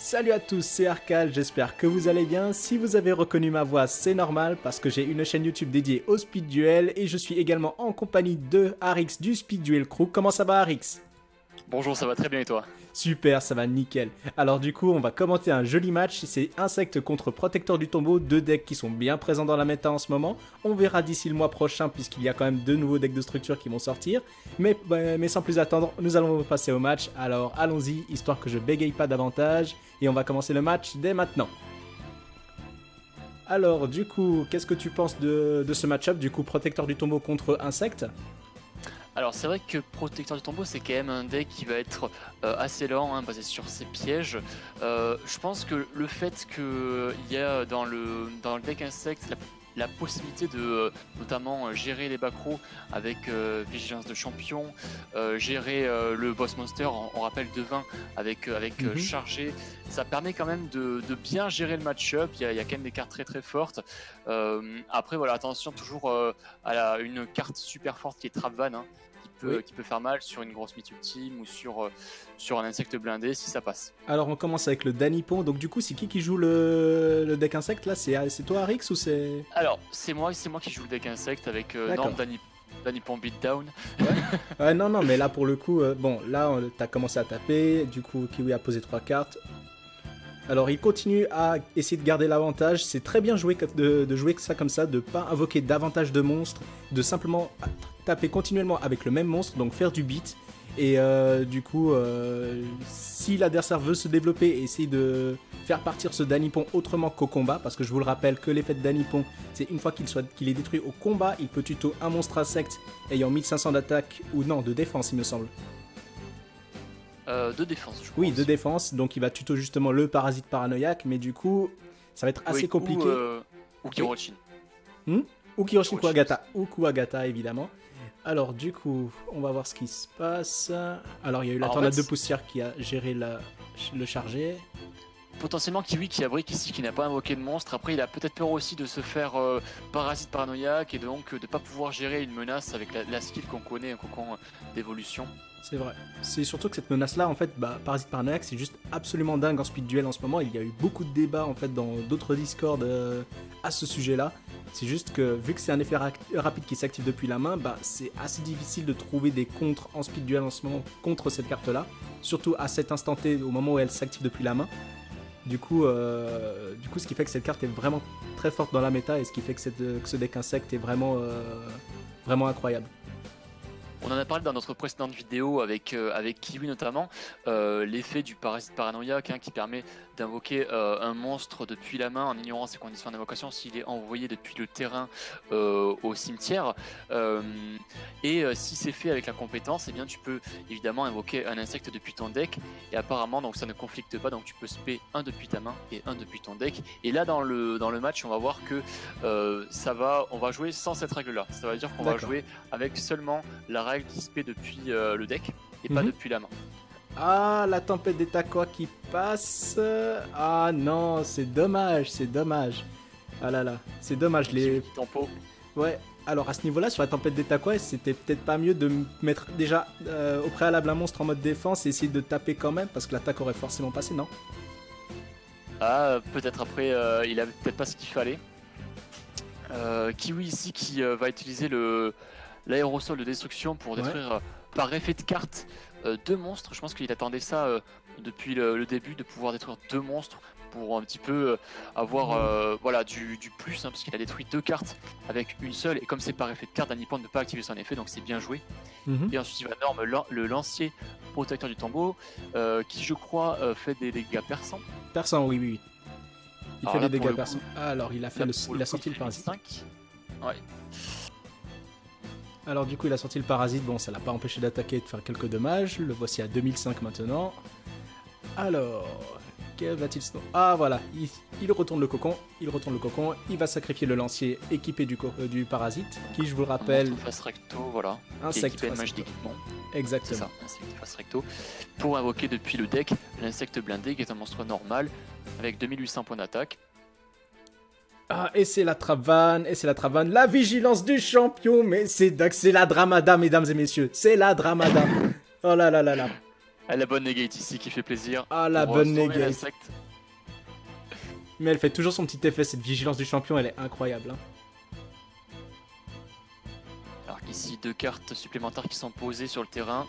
Salut à tous, c'est Arcal, j'espère que vous allez bien. Si vous avez reconnu ma voix, c'est normal parce que j'ai une chaîne YouTube dédiée au Speed Duel et je suis également en compagnie de Arix du Speed Duel Crew. Comment ça va Arix? Bonjour, ça va très bien et toi? Super, ça va nickel. Alors du coup, on va commenter un joli match. C'est Insecte contre Protecteur du Tombeau, deux decks qui sont bien présents dans la méta en ce moment. On verra d'ici le mois prochain puisqu'il y a quand même deux nouveaux decks de structure qui vont sortir. Mais sans plus attendre, nous allons passer au match. Alors allons-y, histoire que je bégaye pas davantage. Et on va commencer le match dès maintenant. Alors du coup, qu'est-ce que tu penses de ce match-up? Du coup, Protecteur du Tombeau contre Insecte? Alors c'est vrai que Protecteur du Tombeau c'est quand même un deck qui va être assez lent, basé sur ses pièges. Je pense que le fait qu'il y a dans le deck Insecte la possibilité de notamment gérer les backrows avec Vigilance de Champion, gérer le boss monster, on rappelle de 20 avec chargé, ça permet quand même de bien gérer le match-up. Il y a quand même des cartes très très fortes. Après voilà, attention toujours à une carte super forte qui est Trapvan, qui peut faire mal sur une grosse mythe ultime ou sur un insecte blindé si ça passe. Alors on commence avec le Danipon, donc du coup c'est qui joue le deck insecte là? C'est toi Arix ou c'est... Alors c'est moi qui joue le deck insecte avec Norm Danipon Beatdown. Ouais, non, mais là pour le coup, bon là t'as commencé à taper, du coup Kiwi a posé 3 cartes. Alors il continue à essayer de garder l'avantage, c'est très bien joué de jouer ça comme ça, de pas invoquer davantage de monstres, de simplement taper continuellement avec le même monstre, donc faire du beat. Et du coup, si l'adversaire veut se développer et essayer de faire partir ce Danipon autrement qu'au combat, parce que je vous le rappelle que l'effet de Danipon, c'est une fois qu'il est détruit au combat, il peut tuto un monstre insecte ayant 1500 d'attaque, ou non, de défense il me semble. De défense, je crois. Oui, de défense, donc il va tuto justement le parasite paranoïaque, mais du coup, ça va être assez compliqué. Ou Kirochin. Ou Kirochin Kuwagata, ou Kuwagata évidemment. Alors du coup, on va voir ce qui se passe. Alors il y a eu la tornade de poussière qui a géré le chargé. Potentiellement Kiwi qui a brick ici, qui n'a pas invoqué de monstre. Après il a peut-être peur aussi de se faire parasite paranoïaque et donc de ne pas pouvoir gérer une menace avec la skill qu'on connaît, un cocon d'évolution. C'est vrai. C'est surtout que cette menace-là, en fait, Parasite Paranoïaque, c'est juste absolument dingue en speed duel en ce moment. Il y a eu beaucoup de débats, en fait, dans d'autres Discord à ce sujet-là. C'est juste que, vu que c'est un effet rapide qui s'active depuis la main, c'est assez difficile de trouver des contres en speed duel en ce moment contre cette carte-là. Surtout à cet instant T, au moment où elle s'active depuis la main. Du coup, ce qui fait que cette carte est vraiment très forte dans la méta et ce qui fait que ce deck insecte est vraiment incroyable. On en a parlé dans notre précédente vidéo avec Kiwi notamment, l'effet du parasite paranoïaque qui permet d'invoquer un monstre depuis la main en ignorant ses conditions d'invocation s'il est envoyé depuis le terrain au cimetière. Et si c'est fait avec la compétence, eh bien tu peux évidemment invoquer un insecte depuis ton deck et apparemment donc ça ne conflicte pas, donc tu peux spé un depuis ta main et un depuis ton deck. Et là dans le match on va voir que on va jouer sans cette règle là, ça veut dire qu'on va jouer avec seulement la règle qui spé depuis le deck et pas depuis la main. Ah, la tempête des Taquas qui passe. Ah non, c'est dommage. Ah là là, c'est dommage. Ouais, alors à ce niveau-là, sur la tempête des Taquas, c'était peut-être pas mieux de mettre déjà au préalable un monstre en mode défense et essayer de taper quand même, parce que l'attaque aurait forcément passé, non? Ah, peut-être après, il avait peut-être pas ce qu'il fallait. Kiwi ici qui va utiliser l'aérosol de destruction pour détruire par effet de carte 2 monstres. Je pense qu'il attendait ça depuis le début, de pouvoir détruire 2 monstres pour un petit peu avoir du plus, parce qu'il a détruit 2 cartes avec une seule, et comme c'est par effet de carte, Danipon ne peut pas activer son effet, donc c'est bien joué. Et ensuite il va Norm le lancier Protecteur du Tombeau, qui je crois fait des dégâts perçants. Perçants, oui. Il fait des dégâts perçants. Alors il a sorti le parasite. 5. Ouais. Alors du coup il a sorti le parasite, bon ça l'a pas empêché d'attaquer et de faire quelques dommages, le voici à 2005 maintenant. Alors, que va-t-il se... Ah voilà, il retourne le cocon, il va sacrifier le lancier équipé du parasite, qui je vous le rappelle... Un face recto, voilà, insecte qui est équipé de d'équipement. Exactement. C'est ça, insecte face recto, pour invoquer depuis le deck l'insecte blindé qui est un monstre normal, avec 2800 points d'attaque. Ah, et c'est la Trapvan, la vigilance du champion, mais c'est la Dramada, mesdames et messieurs, c'est la Dramada. Oh là là là là. Ah, la bonne negate ici qui fait plaisir. Ah, la pour, bonne sauver negate. l'insecte. Mais elle fait toujours son petit effet, cette vigilance du champion, elle est incroyable. Hein. Alors qu'ici, 2 cartes supplémentaires qui sont posées sur le terrain.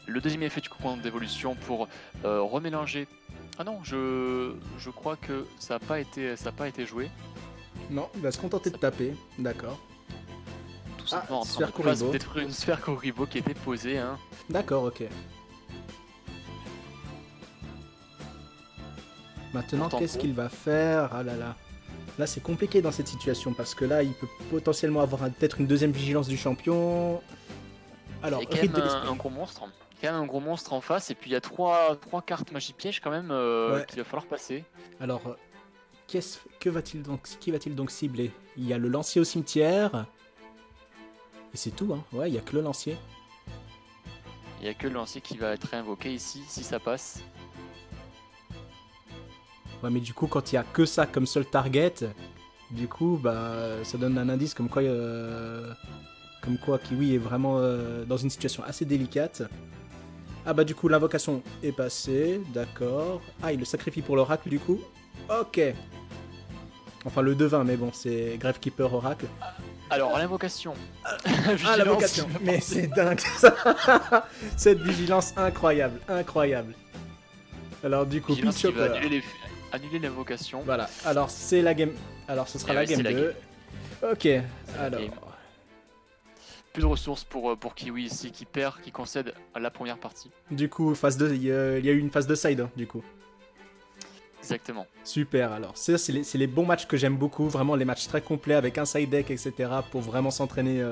Le deuxième effet du coupon d'évolution pour remélanger. Ah non, je crois que ça n'a pas été joué. Non, il va se contenter de taper, d'accord. Tout simplement en train sphère de face Kuribo. détruire une sphère Kuribo qui était posée. Hein. D'accord, ok. Maintenant, Pourtant, qu'est-ce bon. qu'il va faire? Ah là là. Là, c'est compliqué dans cette situation parce que là, il peut potentiellement avoir peut-être une deuxième vigilance du champion. Alors, Il y a quand rite même de l'esprit. un gros monstre. Il y a quand même un gros monstre en face et puis il y a trois cartes magie piège quand même Ouais. qu'il va falloir passer. Alors, qui va-t-il donc cibler? Il y a le lancier au cimetière. Et c'est tout, hein. Ouais, il y a que le lancier. Il n'y a que le lancier qui va être invoqué ici si ça passe. Ouais, mais du coup, quand il y a que ça comme seul target, du coup, bah, ça donne un indice comme quoi Kiwi est vraiment dans une situation assez délicate. Ah bah du coup, l'invocation est passée, d'accord. Ah, il le sacrifie pour l'oracle du coup. Ok. Enfin, le devin, mais bon, c'est Gravekeeper Oracle. Alors l'invocation. Ah, l'invocation. Mais c'est dingue ça. Cette vigilance incroyable, incroyable. Alors du coup, Vigilance Pit qui va Chopper. annuler l'invocation. Voilà, alors c'est la game. Alors ce sera Et la ouais, c'est game la 2. Ok, alors. game. Plus de ressources pour Kiwi ici qui perd, qui concède à la première partie. Du coup, phase 2, il y a eu une phase de side, hein, du coup. Exactement. Super, alors. Ça, c'est les bons matchs que j'aime beaucoup. Vraiment, les matchs très complets avec un side deck, etc. pour vraiment s'entraîner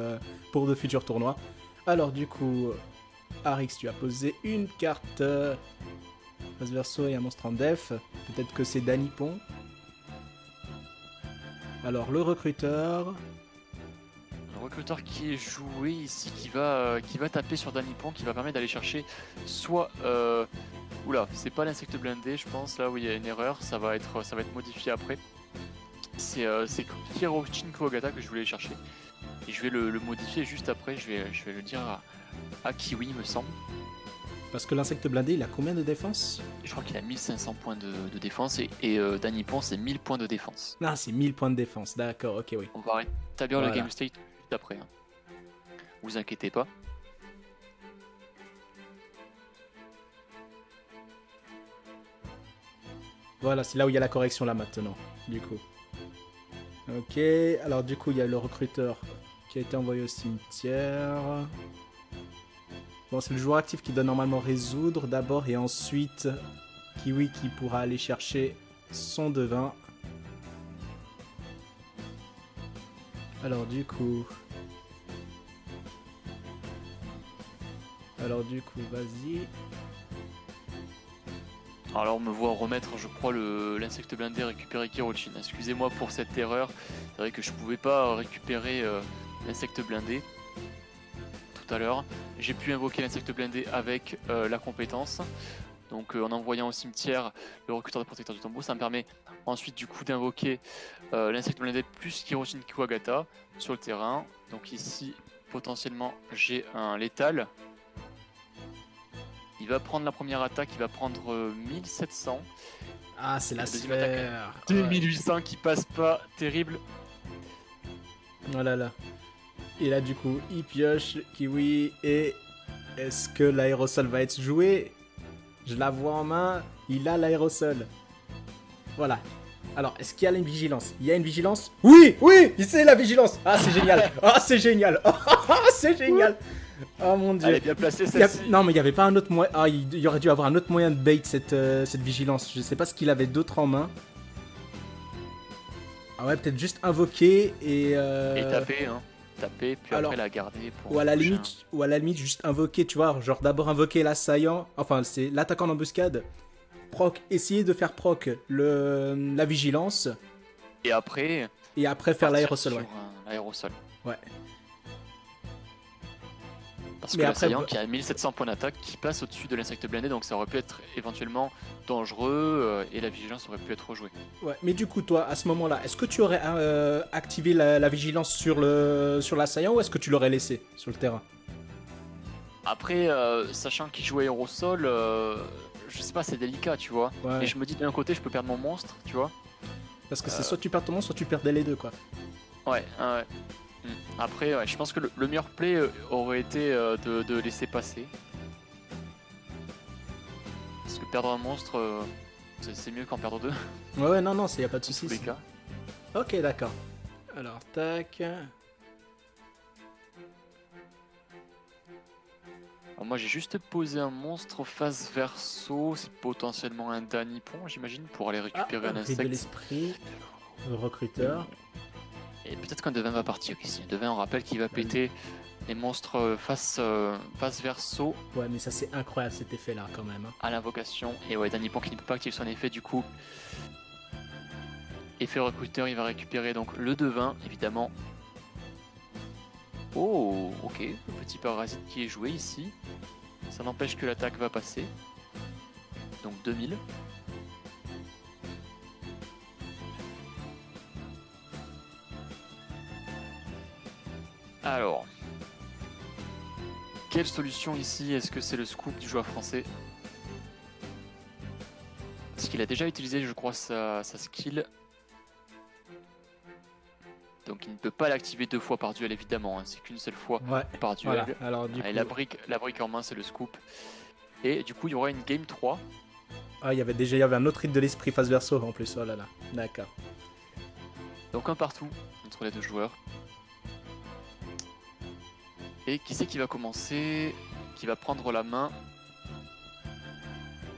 pour de futurs tournois. Alors, du coup, Arix, tu as posé une carte. Face verso et un monstre en def. Peut-être que c'est Danipon. Alors, le recruteur. Le recruteur qui est joué ici, qui va taper sur Danipon, qui va permettre d'aller chercher soit... Oula, c'est pas l'insecte blindé, je pense, là où il y a une erreur, ça va être modifié après. C'est Kirochin Kuwagata que je voulais chercher. Et je vais le modifier juste après, je vais le dire à Kiwi, il me semble. Parce que l'insecte blindé, il a combien de défense? Je crois qu'il a 1500 points de défense et Danipon c'est 1000 points de défense. Ah, c'est 1000 points de défense. D'accord, ok, oui. On va rétablir Voilà. le game state juste après. Hein. Vous inquiétez pas. Voilà, c'est là où il y a la correction là maintenant, du coup. Ok, alors du coup il y a le recruteur qui a été envoyé au cimetière. Bon, c'est le joueur actif qui doit normalement résoudre d'abord et ensuite Kiwi qui pourra aller chercher son devin. Alors du coup... vas-y. Alors on me voit remettre, je crois, l'insecte blindé récupérer Kirochin. Excusez-moi pour cette erreur. C'est vrai que je pouvais pas récupérer l'insecte blindé tout à l'heure. J'ai pu invoquer l'insecte blindé avec la compétence. Donc en envoyant au cimetière le recruteur de protecteur du tombeau, ça me permet ensuite du coup d'invoquer l'insecte blindé plus Kirochin Kuwagata sur le terrain. Donc ici potentiellement j'ai un létal. Il va prendre la première attaque, il va prendre 1700. Ah, c'est la deuxième attaque, sphère. 2800 qui passe pas, terrible. Oh là là. Et là, du coup, il pioche Kiwi. Et est-ce que l'aérosol va être joué? Je la vois en main. Il a l'aérosol. Voilà. Alors, est-ce qu'il y a une vigilance? Il y a une vigilance? Oui, oui, c'est la vigilance. Ah, c'est génial. Ah, c'est génial. Ah, c'est génial. Oh mon dieu. Elle est bien placée celle-ci. Non, mais il n'y avait pas un autre moyen. Ah, il y aurait dû avoir un autre moyen de bait cette vigilance. Je sais pas ce qu'il avait d'autre en main. Ah ouais, peut-être juste invoquer et. Et taper, hein. Taper, puis Alors, après la garder pour. Ou à la le limite, juste invoquer, tu vois. Genre d'abord invoquer l'assaillant. Enfin, c'est l'attaquant d'embuscade. Proc, essayer de faire proc la vigilance. Et après. Et après faire l'aérosol, ouais. L'aérosol. Ouais. Parce Mais que après, l'assaillant qui a 1700 points d'attaque qui passe au-dessus de l'insecte blindé, donc ça aurait pu être éventuellement dangereux et la vigilance aurait pu être rejouée. Ouais, mais du coup, toi, à ce moment-là, est-ce que tu aurais activé la vigilance sur l'assaillant ou est-ce que tu l'aurais laissé sur le terrain? Après, sachant qu'il joue aérosol, je sais pas, c'est délicat, tu vois. Ouais. Et je me dis d'un côté, je peux perdre mon monstre, tu vois. Parce que c'est soit tu perds ton monstre, soit tu perdais les deux, quoi. Ouais, ouais. Après, ouais, je pense que le meilleur play aurait été de laisser passer. Parce que perdre un monstre, c'est mieux qu'en perdre deux, Ouais, non, y a pas de dans tous soucis. les cas. Ok, d'accord. Alors, tac. Alors moi j'ai juste posé un monstre face verso, c'est potentiellement un Danipon j'imagine, pour aller récupérer un Ride de insecte. l'esprit. Recruteur. Et peut-être qu'un devin va partir ici. Un devin on rappelle qu'il va péter les monstres face verso Ouais, mais ça c'est incroyable cet effet là quand même. Hein. à l'invocation. Et ouais, Danipon qui ne peut pas activer son effet du coup. Effet recruteur, il va récupérer donc le devin évidemment. Oh, ok, le petit parasite qui est joué ici. Ça n'empêche que l'attaque va passer. Donc 2000. Alors, quelle solution ici? Est-ce que c'est le scoop du joueur français? Parce qu'il a déjà utilisé, je crois, sa skill. Donc il ne peut pas l'activer 2 fois par duel évidemment, hein. C'est qu'une seule fois par duel. Voilà. Alors, du coup... la brique en main c'est le scoop. Et du coup il y aura une game 3. Ah, il y avait un autre rite de l'esprit face verso en plus, oh là là, d'accord. Donc un partout entre les deux joueurs. Et qui c'est qui va commencer? Qui va prendre la main?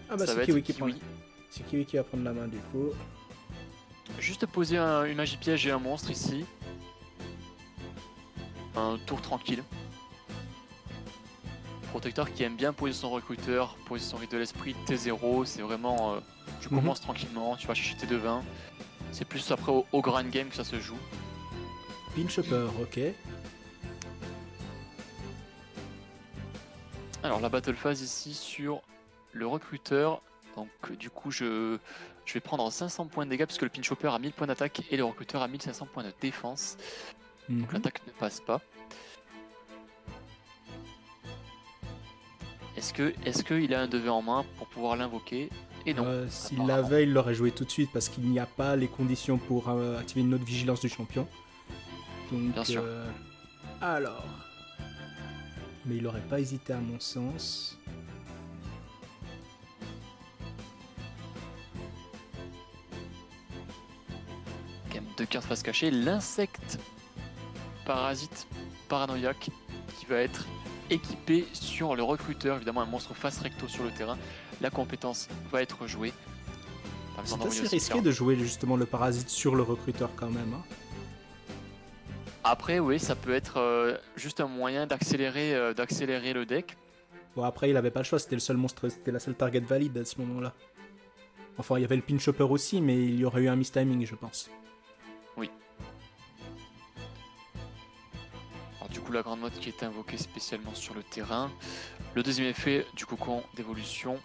Ah bah c'est Kiwi qui prend. C'est Kiwi qui va prendre la main du coup. Juste poser une magie piège et un monstre ici. Un tour tranquille. Protecteur qui aime bien poser son recruteur, poser son rite de l'esprit T0, c'est vraiment... tu commences tranquillement, tu vas chercher tes devins. C'est plus après au grand game que ça se joue. Pinch Hopper, ok. Alors la battle phase ici sur le recruteur. Donc du coup je vais prendre 500 points de dégâts puisque le pinch hopper a 1000 points d'attaque et le recruteur a 1500 points de défense. Donc l'attaque ne passe pas. Est-ce qu'il a un devin en main pour pouvoir l'invoquer? Et non. S'il l'avait, il l'aurait joué tout de suite parce qu'il n'y a pas les conditions pour activer une autre vigilance du champion. Donc, bien sûr. Alors. Mais il n'aurait pas hésité à mon sens. Quand même 2 cartes face cachée. L'insecte parasite paranoïaque qui va être équipé sur le recruteur. Évidemment un monstre face recto sur le terrain. La compétence va être jouée. C'est assez risqué de jouer justement le parasite sur le recruteur quand même. Hein. Après, oui, ça peut être juste un moyen d'accélérer le deck. Bon, après, il avait pas le choix, c'était le seul monstre, c'était la seule target valide à ce moment-là. Enfin, il y avait le pinch hopper aussi, mais il y aurait eu un mistiming, je pense. Oui. Alors, du coup, la grande mode qui est invoquée spécialement sur le terrain. Le deuxième effet du cocon d'évolution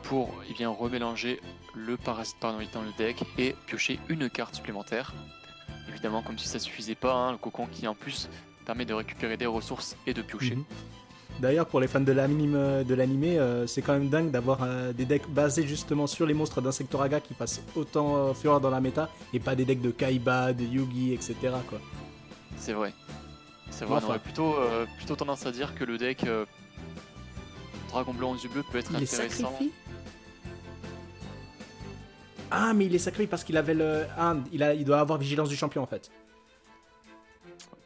pour remélanger le parasite paranoïde dans le deck et piocher une carte supplémentaire. Évidemment, comme si ça suffisait pas, hein, le cocon qui en plus permet de récupérer des ressources et de piocher. D'ailleurs, pour les fans de l'animé, c'est quand même dingue d'avoir des decks basés justement sur les monstres d'Insectoraga qui passent autant fureur dans la méta et pas des decks de Kaiba, de Yugi, etc. quoi. C'est vrai. C'est vrai, on aurait plutôt tendance à dire que le deck Dragon Blanc aux yeux bleus peut être intéressant. Ah, mais il est sacrifié parce qu'il avait le... Ah, il doit avoir vigilance du champion en fait.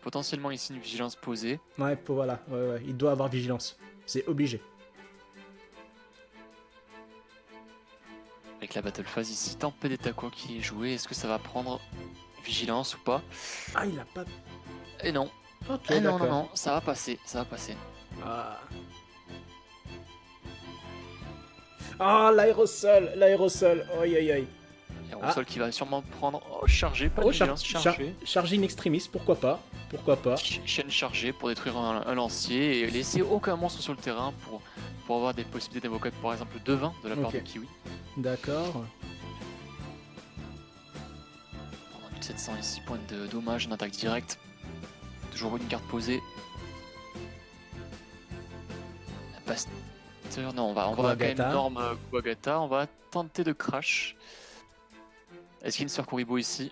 Potentiellement ici une vigilance posée. Ouais, voilà, ouais, il doit avoir vigilance. C'est obligé. Avec la battle phase ici, Tempête d'Etaqua qui est joué, est-ce que ça va prendre vigilance ou pas? Ah, il a pas... Et non. Ok, non, ça va passer, Ah, l'aérosol, oi. L'aérosol qui va sûrement prendre... Oh, chargé, pas de vigilance, chargé. Chargé in extremis, pourquoi pas. Chaîne chargée pour détruire un lancier et laisser aucun monstre sur le terrain pour avoir des possibilités d'invoquer par exemple le devin de la part de Kiwi. D'accord. On a 1700 ici, points de dommage, en attaque directe. Toujours une carte posée. Pasteur, non, on va quand même Kuwagata. norme Kuwagata. On va tenter de crash. Est-ce qu'il y a une Sphère Kuribo ici?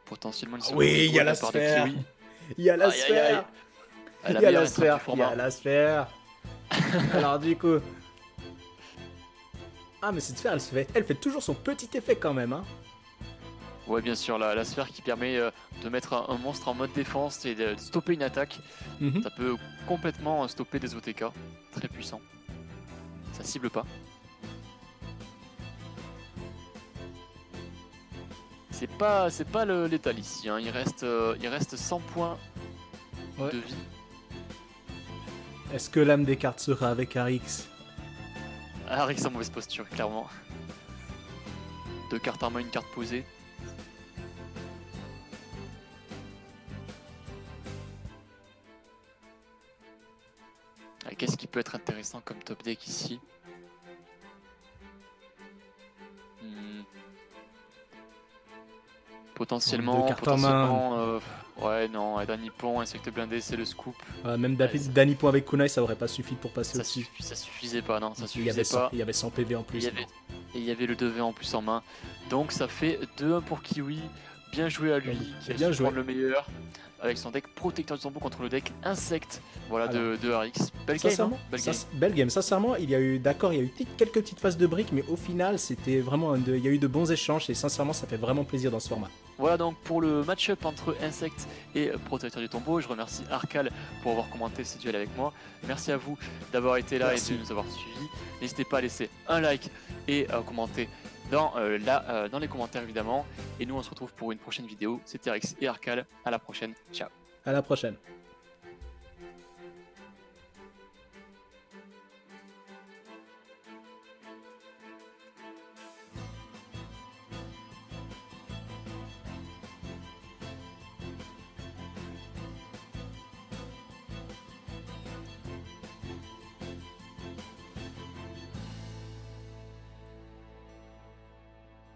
Potentiellement une Sphère Oui, Kuribo il y a de la la part de sphère. Kiwi. Il y a la Aïe, aïe, aïe. sphère. Ah, Il la y a meilleure la étoile sphère. du Il y format. a la sphère. Alors du coup... Ah mais cette sphère, elle fait toujours son petit effet quand même. Hein. Ouais, bien sûr, la sphère qui permet de mettre un monstre en mode défense et de stopper une attaque. Mhm. Ça peut complètement stopper des OTK. Très puissant. Ça cible pas. C'est pas létal ici. Hein. Il reste 100 points Ouais. de vie. Est-ce que l'âme des cartes sera avec Arix? Arix en mauvaise posture, clairement. 2 cartes en main, une carte posée. Qu'est-ce qui peut être intéressant comme top deck ici? Potentiellement, Deux cartes en main. Ouais, non, d'un Nippon, insecte blindé, c'est le scoop. Même Ouais, Danny Point avec Kunai, ça aurait pas suffi pour passer au-dessus. Ça suffisait pas, non, ça Il y avait suffisait pas. 100 PV en plus. Et il y avait le 2V en plus en main. Donc ça fait 2-1 pour Kiwi. Bien joué à lui, Ouais, qui a bien su joué. prendre le meilleur. Avec son deck protecteur du tombeau contre le deck insecte. Voilà, de Arix. Belle game, hein. Sincèrement, Belle game. belle game. Sincèrement, il y a eu quelques petites phases de briques, mais au final, c'était vraiment il y a eu de bons échanges et sincèrement, ça fait vraiment plaisir dans ce format. Voilà donc pour le match-up entre Insect et Protecteur du Tombeau. Je remercie Arcal pour avoir commenté ce duel avec moi. Merci à vous d'avoir été là Merci. et de nous avoir suivis. N'hésitez pas à laisser un like et à commenter dans les commentaires évidemment. Et nous on se retrouve pour une prochaine vidéo. C'était Rex et Arcal. À la prochaine. Ciao. À la prochaine.